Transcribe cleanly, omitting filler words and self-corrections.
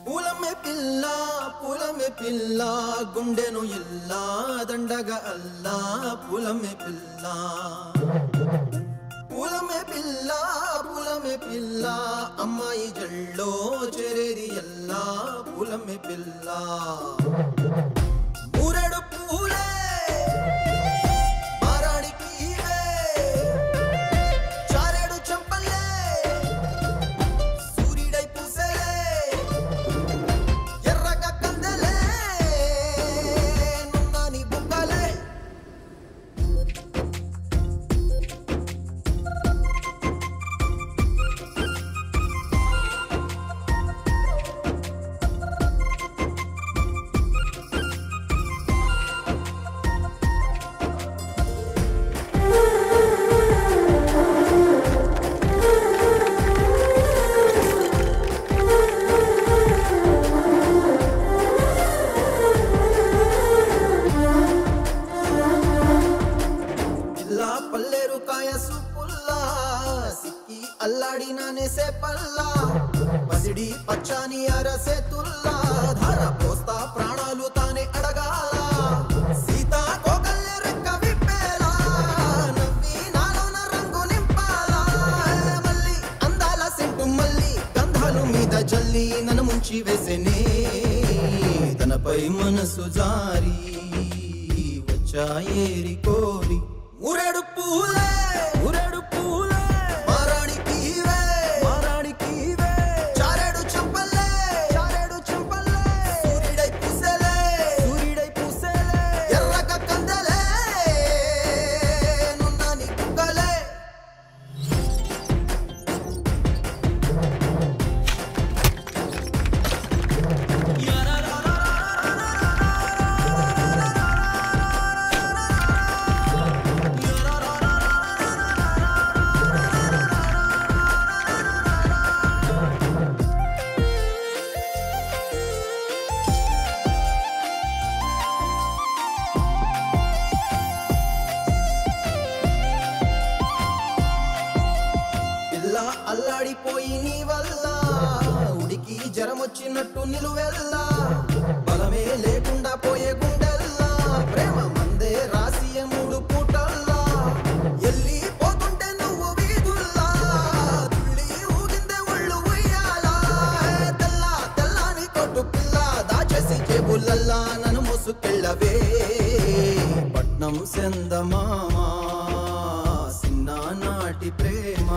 పూలమే పిల్ల గుండెను ఇల్లా దండగా అల్లా పూలమే పిల్ల అమ్మాయి జల్లో చెరేది ఎల్లా పూలమే పిల్ల ఊరెడు పూలే మారాడికి చారెడు చంపలే సూర్యుడై పూసలే ఎర్రగా కందలే నున్నాని బుగ్గలే పల్లేరు కాయసు పుల్లా సిక్కి అల్లాడినానే సే పల్లా పసిడి పచ్చాని అరసే తుల్లా ధార పోస్తా ప్రాణాలు తానే అడగాల సీతా కోకల్లె రెక్క విప్పేలా నవ్వి నాలోన రంగు నింపాలా మళ్ళీ అందాల సెంటు మళ్ళీ గంధాలు మీద జల్లి నన్ను ముంచి వేసేనే తనపై మనసు జారి వచ్చాయేరి కోరి ఊరెడు పూలే మారాడికి చారెడు చంపలే సూర్యుడై పూసలే ఎర్రగా కందలే నున్నాని బుగ్గలే అల్లాడిపోయి నీ వల్ల ఉడికి జరమొచ్చినట్టు నిలువెల్లా బలమే లేకుండా పోయే గుండెల్లా ప్రేమ మందే రాసియ మూడు పూటల్లా ఎల్లి పోతుంటే నువ్వు వీధుల్లా తుళ్ళి ఊగిందే ఒళ్ళు ఉయ్యాలా తెల్లాని కొట్టు పిల్ల దాచేసి జేబులల్లా నన్ను మోసుకెళ్ళవే పట్నం సెందమామా సిన్నానాటి ప్రేమ